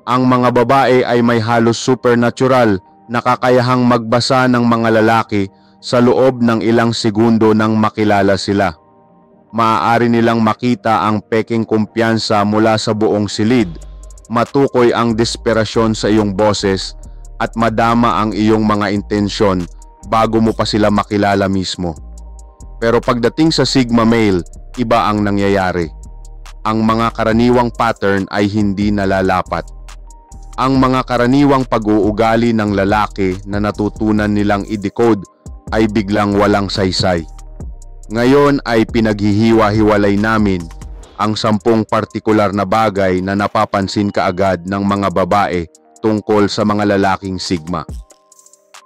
Ang mga babae ay may halos supernatural na kakayahang magbasa ng mga lalaki sa loob ng ilang segundo nang makilala sila. Maaari nilang makita ang peking kumpiyansa mula sa buong silid, matukoy ang desperasyon sa iyong boses at madama ang iyong mga intensyon bago mo pa sila makilala mismo. Pero pagdating sa Sigma male, iba ang nangyayari. Ang mga karaniwang pattern ay hindi nalalapat. Ang mga karaniwang pag-uugali ng lalaki na natutunan nilang i-decode ay biglang walang saysay. Ngayon ay pinaghihiwa-hiwalay namin ang 10 partikular na bagay na napapansin kaagad ng mga babae tungkol sa mga lalaking Sigma.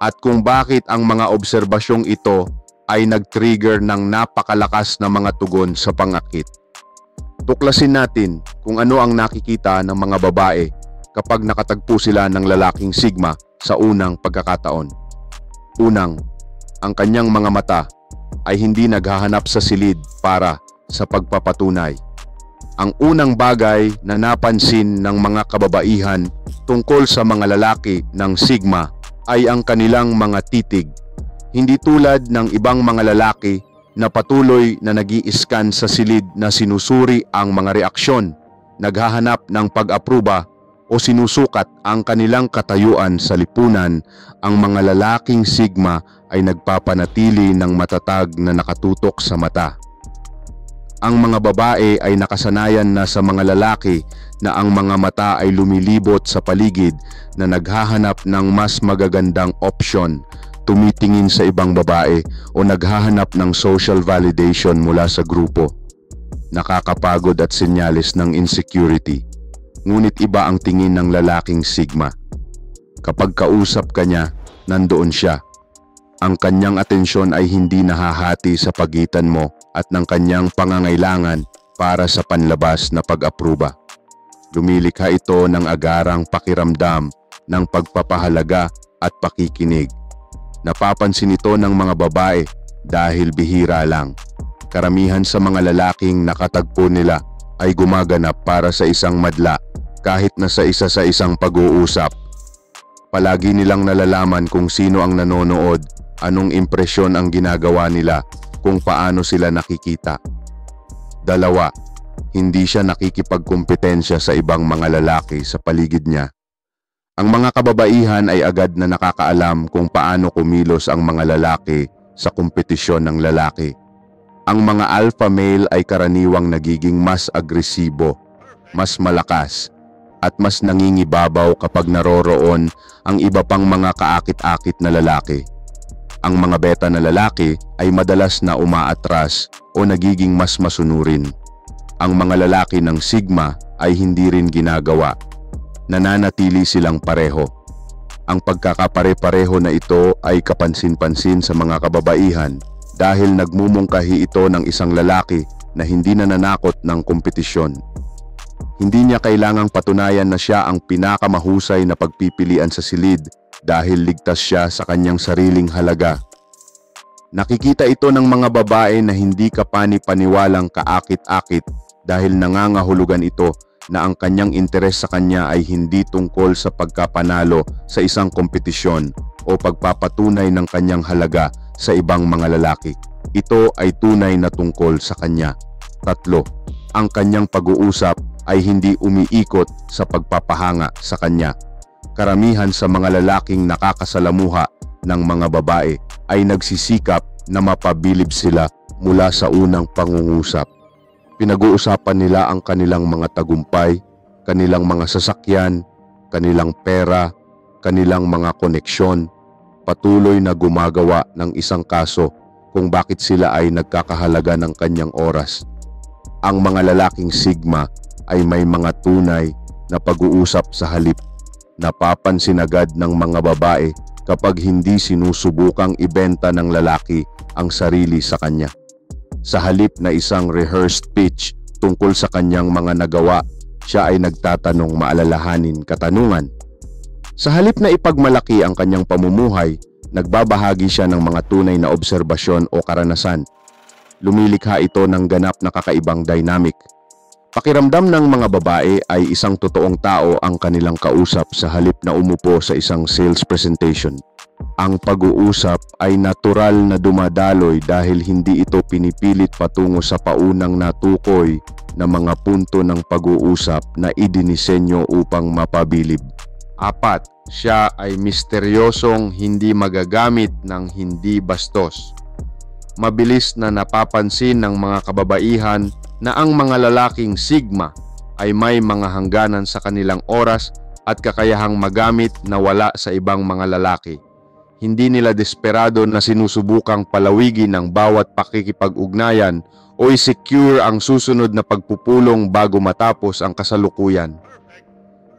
At kung bakit ang mga obserbasyong ito ay nag-trigger ng napakalakas na mga tugon sa pangakit. Tuklasin natin kung ano ang nakikita ng mga babae kapag nakatagpo sila ng lalaking Sigma sa unang pagkakataon. Unang, ang kanyang mga mata ay hindi naghahanap sa silid para sa pagpapatunay. Ang unang bagay na napansin ng mga kababaihan tungkol sa mga lalaki ng Sigma ay ang kanilang mga titig. Hindi tulad ng ibang mga lalaki na patuloy na nag-i-scan sa silid na sinusuri ang mga reaksyon, naghahanap ng pag-apruba o sinusukat ang kanilang katayuan sa lipunan. Ang mga lalaking Sigma ay nagpapanatili ng matatag na nakatutok sa mata. Ang mga babae ay nakasanayan na sa mga lalaki na ang mga mata ay lumilibot sa paligid na naghahanap ng mas magagandang opsyon, tumitingin sa ibang babae o naghahanap ng social validation mula sa grupo. Nakakapagod at senyales ng insecurity. Ngunit iba ang tingin ng lalaking Sigma. Kapag kausap ka niya, nandoon siya. Ang kanyang atensyon ay hindi nahahati sa pagitan mo at ng kanyang pangangailangan para sa panlabas na pag-apruba. Lumilikha ito ng agarang pakiramdam ng pagpapahalaga at pakikinig. Napapansin ito ng mga babae dahil bihira lang. Karamihan sa mga lalaking nakatagpo nila ay gumaganap para sa isang madla kahit na sa isang pag-uusap. Palagi nilang nalalaman kung sino ang nanonood, anong impresyon ang ginagawa nila, kung paano sila nakikita. 2, hindi siya nakikipagkumpetensya sa ibang mga lalaki sa paligid niya. Ang mga kababaihan ay agad na nakakaalam kung paano kumilos ang mga lalaki sa kompetisyon ng lalaki. Ang mga alpha male ay karaniwang nagiging mas agresibo, mas malakas, at mas nangingibabaw kapag naroroon ang iba pang mga kaakit-akit na lalaki. Ang mga beta na lalaki ay madalas na umaatras o nagiging mas masunurin. Ang mga lalaki ng Sigma ay hindi rin ginagawa. Nananatili silang pareho. Ang pagkakapare-pareho na ito ay kapansin-pansin sa mga kababaihan dahil nagmumungkahi ito ng isang lalaki na hindi nananakot ng kompetisyon. Hindi niya kailangang patunayan na siya ang pinakamahusay na pagpipilian sa silid dahil ligtas siya sa kanyang sariling halaga. Nakikita ito ng mga babae na hindi kapani-paniwalang kaakit-akit dahil nangangahulugan ito na ang kanyang interes sa kanya ay hindi tungkol sa pagkapanalo sa isang kompetisyon o pagpapatunay ng kanyang halaga sa ibang mga lalaki. Ito ay tunay na tungkol sa kanya. 3, ang kanyang pag-uusap ay hindi umiikot sa pagpapahanga sa kanya. Karamihan sa mga lalaking nakakasalamuha ng mga babae ay nagsisikap na mapabilib sila mula sa unang pangungusap. Pinag-uusapan nila ang kanilang mga tagumpay, kanilang mga sasakyan, kanilang pera, kanilang mga koneksyon. Patuloy na gumagawa ng isang kaso kung bakit sila ay nagkakahalaga ng kanyang oras. Ang mga lalaking Sigma ay may mga tunay na pag-uusap sa halip. Napapansin agad ng mga babae kapag hindi sinusubukang ibenta ng lalaki ang sarili sa kanya. Sa halip na isang rehearsed pitch tungkol sa kanyang mga nagawa, siya ay nagtatanong maalalahanin katanungan. Sa halip na ipagmalaki ang kanyang pamumuhay, nagbabahagi siya ng mga tunay na obserbasyon o karanasan. Lumilikha ito ng ganap na kakaibang dynamic. Pakiramdam ng mga babae ay isang totoong tao ang kanilang kausap sa halip na umupo sa isang sales presentation. Ang pag-uusap ay natural na dumadaloy dahil hindi ito pinipilit patungo sa paunang natukoy na mga punto ng pag-uusap na idinisenyo upang mapabilib. 4. Siya ay misteryosong hindi magagamit ng hindi bastos. Mabilis na napapansin ng mga kababaihan na ang mga lalaking Sigma ay may mga hangganan sa kanilang oras at kakayahang magamit na wala sa ibang mga lalaki. Hindi nila desperado na sinusubukang palawigin ang bawat pakikipag-ugnayan o i-secure ang susunod na pagpupulong bago matapos ang kasalukuyan.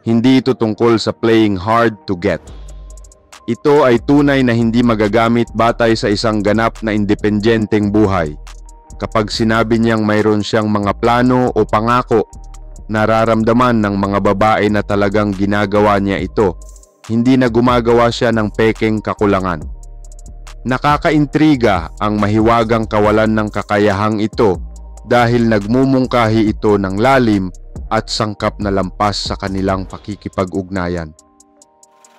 Hindi ito tungkol sa playing hard to get. Ito ay tunay na hindi magagamit batay sa isang ganap na independenteng buhay. Kapag sinabi niyang mayroon siyang mga plano o pangako, nararamdaman ng mga babae na talagang ginagawa niya ito. Hindi na gumagawa siya ng pekeng kakulangan. Nakakaintriga ang mahiwagang kawalan ng kakayahang ito dahil nagmumungkahi ito ng lalim at sangkap na lampas sa kanilang pakikipag-ugnayan.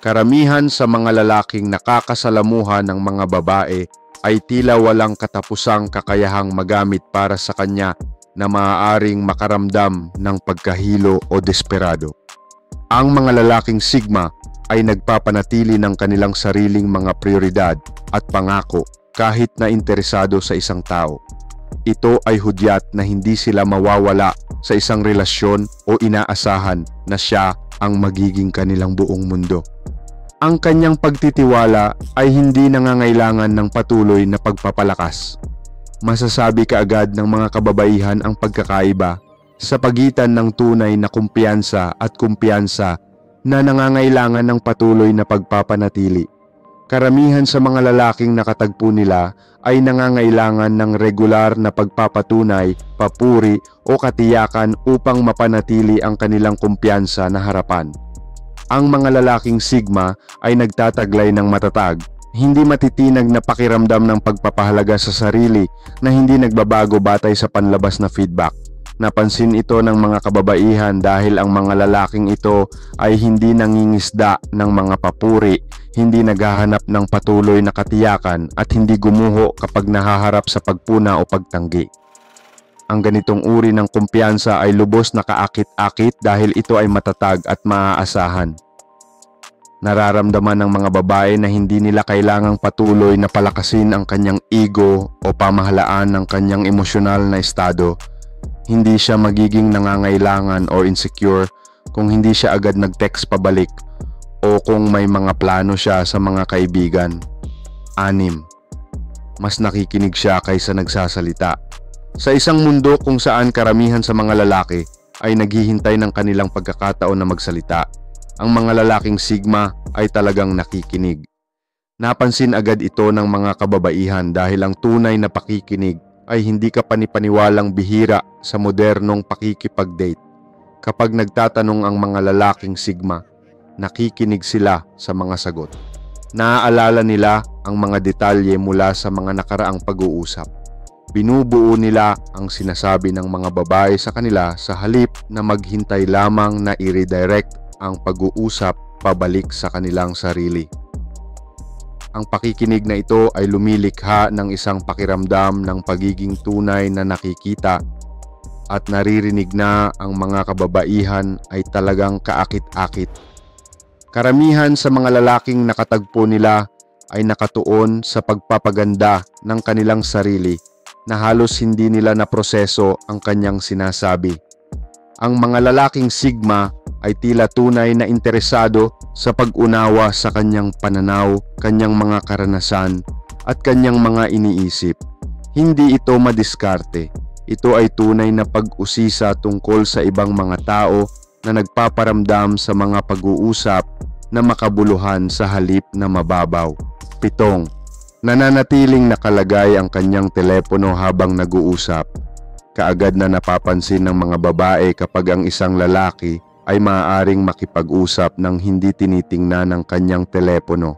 Karamihan sa mga lalaking nakakasalamuha ng mga babae ay tila walang katapusang kakayahang magamit para sa kanya na maaaring makaramdam ng pagkahilo o desperado. Ang mga lalaking Sigma ay nagpapanatili ng kanilang sariling mga prioridad at pangako kahit na interesado sa isang tao. Ito ay hudyat na hindi sila mawawala sa isang relasyon o inaasahan na siya ang magiging kanilang buong mundo. Ang kanyang pagtitiwala ay hindi nangangailangan ng patuloy na pagpapalakas. Masasabi kaagad ng mga kababaihan ang pagkakaiba sa pagitan ng tunay na kumpiyansa at kumpiyansa na nangangailangan ng patuloy na pagpapanatili. Karamihan sa mga lalaking nakatagpo nila ay nangangailangan ng regular na pagpapatunay, papuri o katiyakan upang mapanatili ang kanilang kumpiyansa na harapan. Ang mga lalaking Sigma ay nagtataglay ng matatag, hindi matitinag na pakiramdam ng pagpapahalaga sa sarili na hindi nagbabago batay sa panlabas na feedback. Napansin ito ng mga kababaihan dahil ang mga lalaking ito ay hindi nangingisda ng mga papuri, hindi naghahanap ng patuloy na katiyakan at hindi gumuho kapag nahaharap sa pagpuna o pagtanggi. Ang ganitong uri ng kumpiyansa ay lubos na kaakit-akit dahil ito ay matatag at maaasahan. Nararamdaman ng mga babae na hindi nila kailangang patuloy na palakasin ang kanyang ego o pamahalaan ng kanyang emosyonal na estado. Hindi siya magiging nangangailangan o insecure kung hindi siya agad nag-text pabalik o kung may mga plano siya sa mga kaibigan. 6. Mas nakikinig siya kaysa nagsasalita. Sa isang mundo kung saan karamihan sa mga lalaki ay naghihintay ng kanilang pagkakataon na magsalita, ang mga lalaking Sigma ay talagang nakikinig. Napansin agad ito ng mga kababaihan dahil ang tunay na pakikinig ay hindi ka panipaniwalang bihira sa modernong pakikipag-date. Kapag nagtatanong ang mga lalaking Sigma, nakikinig sila sa mga sagot. Naaalala nila ang mga detalye mula sa mga nakaraang pag-uusap. Binubuo nila ang sinasabi ng mga babae sa kanila sa halip na maghintay lamang na i-redirect ang pag-uusap pabalik sa kanilang sarili. Ang pakikinig na ito ay lumilikha ng isang pakiramdam ng pagiging tunay na nakikita at naririnig na ang mga kababaihan ay talagang kaakit-akit. Karamihan sa mga lalaking nakatagpo nila ay nakatuon sa pagpapaganda ng kanilang sarili na halos hindi nila naproseso ang kanyang sinasabi. Ang mga lalaking Sigma ay tila tunay na interesado sa pag-unawa sa kanyang pananaw, kanyang mga karanasan, at kanyang mga iniisip. Hindi ito madiskarte. Ito ay tunay na pag-usisa tungkol sa ibang mga tao na nagpaparamdam sa mga pag-uusap na makabuluhan sa halip na mababaw. 7. Nananatiling nakalagay ang kanyang telepono habang nag-uusap. Kaagad na napapansin ng mga babae kapag ang isang lalaki ay maaaring makipag-usap ng hindi tinitingnan ng kanyang telepono.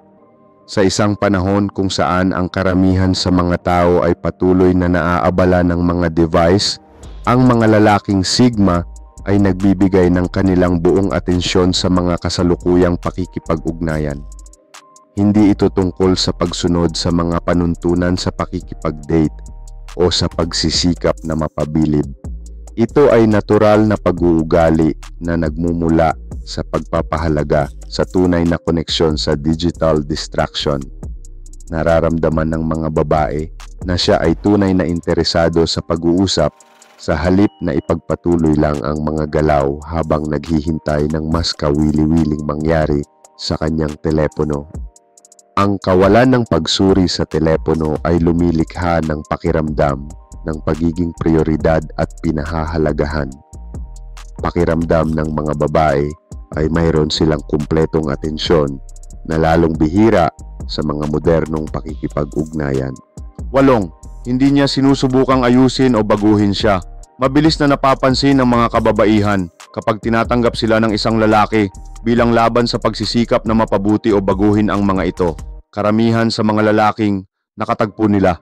Sa isang panahon kung saan ang karamihan sa mga tao ay patuloy na naaabala ng mga device, Ang mga lalaking Sigma ay nagbibigay ng kanilang buong atensyon sa mga kasalukuyang pakikipag-ugnayan. Hindi ito tungkol sa pagsunod sa mga panuntunan sa pakikipag-date o sa pagsisikap na mapabilib. Ito ay natural na pag-uugali na nagmumula sa pagpapahalaga sa tunay na koneksyon sa digital distraction. Nararamdaman ng mga babae na siya ay tunay na interesado sa pag-uusap sa halip na ipagpatuloy lang ang mga galaw habang naghihintay ng mas kawili-wiling mangyari sa kanyang telepono. Ang kawalan ng pagsuri sa telepono ay lumilikha ng pakiramdam ng pagiging prioridad at pinahahalagahan. Pakiramdam ng mga babae ay mayroon silang kumpletong atensyon na lalong bihira sa mga modernong pakikipag-ugnayan. 8. Hindi niya sinusubukang ayusin o baguhin siya. Mabilis na napapansin ng mga kababaihan kapag tinatanggap sila ng isang lalaki bilang laban sa pagsisikap na mapabuti o baguhin ang mga ito. Karamihan sa mga lalaking nakatagpo nila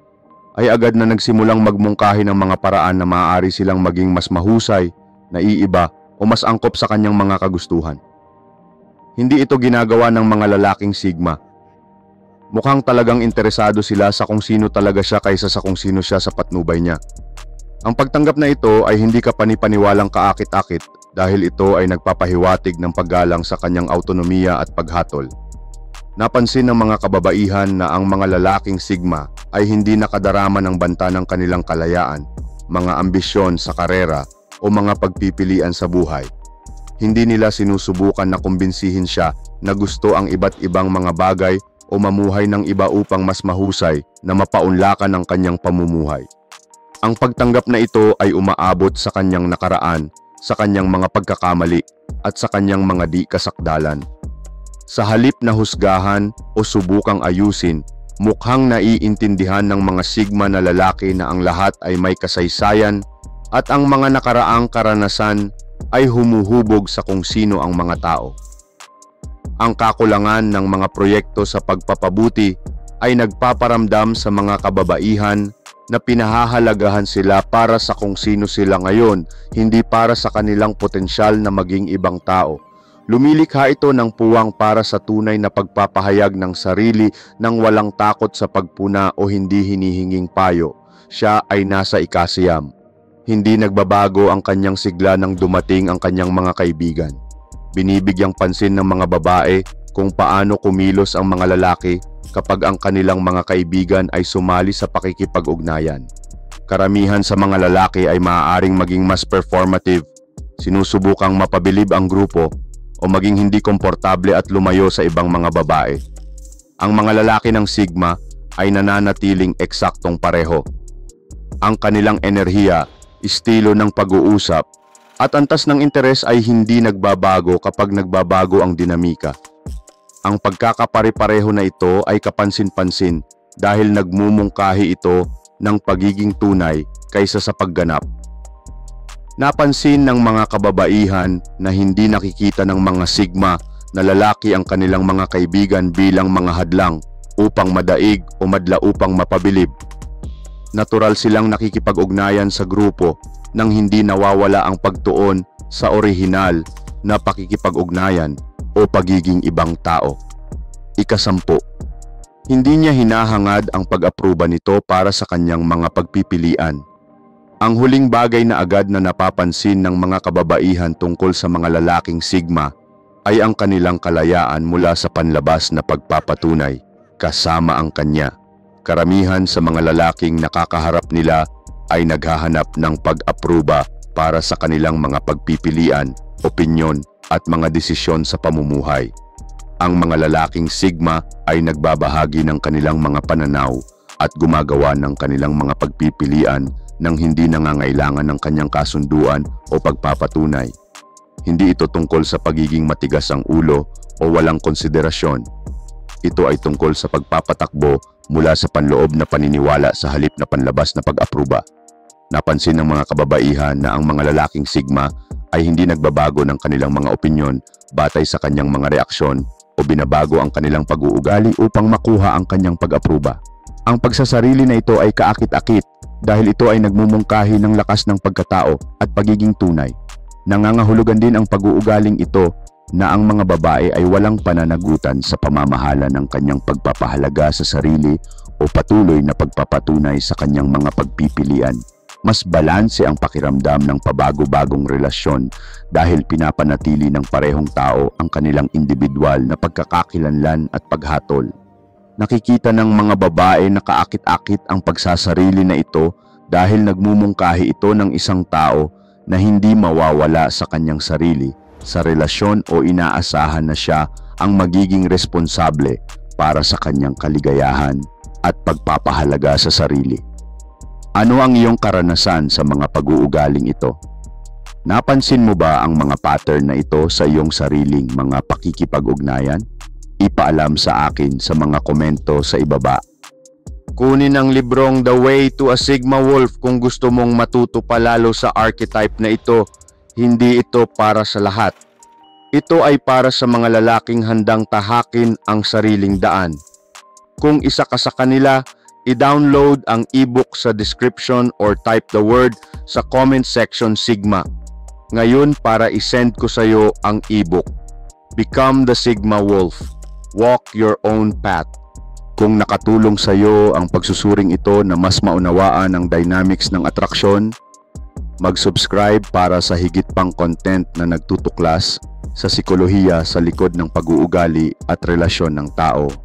ay agad na nagsimulang magmungkahi ng mga paraan na maaari silang maging mas mahusay, naiiba o mas angkop sa kanyang mga kagustuhan. Hindi ito ginagawa ng mga lalaking Sigma. Mukhang talagang interesado sila sa kung sino talaga siya kaysa sa kung sino siya sa patnubay niya. Ang pagtanggap na ito ay hindi kapanipaniwalang kaakit-akit dahil ito ay nagpapahiwatig ng paggalang sa kanyang autonomiya at paghatol. Napansin ng mga kababaihan na ang mga lalaking Sigma ay hindi nakadarama ng banta ng kanilang kalayaan, mga ambisyon sa karera o mga pagpipilian sa buhay. Hindi nila sinusubukan na kumbinsihin siya na gusto ang iba't ibang mga bagay o mamuhay ng iba upang mas mahusay na mapaunlakan ang kanyang pamumuhay. Ang pagtanggap na ito ay umaabot sa kanyang nakaraan, sa kanyang mga pagkakamali at sa kanyang mga di kasakdalan. Sa halip na husgahan o subukang ayusin, mukhang naiintindihan ng mga Sigma na lalaki na ang lahat ay may kasaysayan at ang mga nakaraang karanasan ay humuhubog sa kung sino ang mga tao. Ang kakulangan ng mga proyekto sa pagpapabuti ay nagpaparamdam sa mga kababaihan na pinahahalagahan sila para sa kung sino sila ngayon, hindi para sa kanilang potensyal na maging ibang tao. Lumilikha ito ng puwang para sa tunay na pagpapahayag ng sarili nang walang takot sa pagpuna o hindi hinihinging payo. Siya ay nasa ikasiyam. Hindi nagbabago ang kanyang sigla nang dumating ang kanyang mga kaibigan. Binibigyang pansin ng mga babae kung paano kumilos ang mga lalaki kapag ang kanilang mga kaibigan ay sumali sa pakikipag-ugnayan. Karamihan sa mga lalaki ay maaaring maging mas performative, sinusubukang mapabilib ang grupo, o maging hindi komportable at lumayo sa ibang mga babae. Ang mga lalaki ng Sigma ay nananatiling eksaktong pareho. Ang kanilang enerhiya, estilo ng pag-uusap, at antas ng interes ay hindi nagbabago kapag nagbabago ang dinamika. Ang pagkakapare-pareho na ito ay kapansin-pansin dahil nagmumungkahi ito ng pagiging tunay kaysa sa pagganap. Napansin ng mga kababaihan na hindi nakikita ng mga Sigma na lalaki ang kanilang mga kaibigan bilang mga hadlang upang madaig o madla upang mapabilib. Natural silang nakikipag-ugnayan sa grupo nang hindi nawawala ang pagtuon sa orihinal na pakikipag-ugnayan o pagiging ibang tao. 10. Hindi niya hinahangad ang pag-aproba nito para sa kanyang mga pagpipilian. Ang huling bagay na agad na napapansin ng mga kababaihan tungkol sa mga lalaking Sigma ay ang kanilang kalayaan mula sa panlabas na pagpapatunay kasama ang kanya. Karamihan sa mga lalaking nakakaharap nila ay naghahanap ng pag-aproba para sa kanilang mga pagpipilian, opinyon at mga desisyon sa pamumuhay. Ang mga lalaking Sigma ay nagbabahagi ng kanilang mga pananaw at gumagawa ng kanilang mga pagpipilian nang hindi nangangailangan ng kanyang kasunduan o pagpapatunay. Hindi ito tungkol sa pagiging matigas ang ulo o walang konsiderasyon. Ito ay tungkol sa pagpapatakbo mula sa panloob na paniniwala sa halip na panlabas na pag-aproba. Napansin ng mga kababaihan na ang mga lalaking Sigma ay hindi nagbabago ng kanilang mga opinyon batay sa kanyang mga reaksyon o binabago ang kanilang pag-uugali upang makuha ang kanyang pag-aproba. Ang pagsasarili na ito ay kaakit-akit dahil ito ay nagmumungkahi ng lakas ng pagkatao at pagiging tunay. Nangangahulugan din ang pag-uugaling ito na ang mga babae ay walang pananagutan sa pamamahala ng kanyang pagpapahalaga sa sarili o patuloy na pagpapatunay sa kanyang mga pagpipilian. Mas balanse ang pakiramdam ng pabago-bagong relasyon dahil pinapanatili ng parehong tao ang kanilang individual na pagkakakilanlan at paghatol. Nakikita ng mga babae na kaakit-akit ang pagsasarili na ito dahil nagmumungkahi ito ng isang tao na hindi mawawala sa kanyang sarili, sa relasyon o inaasahan na siya ang magiging responsable para sa kanyang kaligayahan at pagpapahalaga sa sarili. Ano ang iyong karanasan sa mga pag-uugaling ito? Napansin mo ba ang mga pattern na ito sa iyong sariling mga pakikipag-ugnayan? Ipaalam sa akin sa mga komento sa ibaba. Kunin ang librong The Way to a Sigma Wolf kung gusto mong matuto palalo sa archetype na ito. Hindi ito para sa lahat. Ito ay para sa mga lalaking handang tahakin ang sariling daan. Kung isa ka sa kanila, i-download ang ebook sa description or type the word sa comment section Sigma. Ngayon para isend ko sa iyo ang ebook. Become the Sigma Wolf. Walk your own path. Kung nakatulong sa iyo ang pagsusuring ito na mas maunawaan ang dynamics ng atraksyon, mag-subscribe para sa higit pang content na nagtutuklas sa psikolohiya sa likod ng pag-uugali at relasyon ng tao.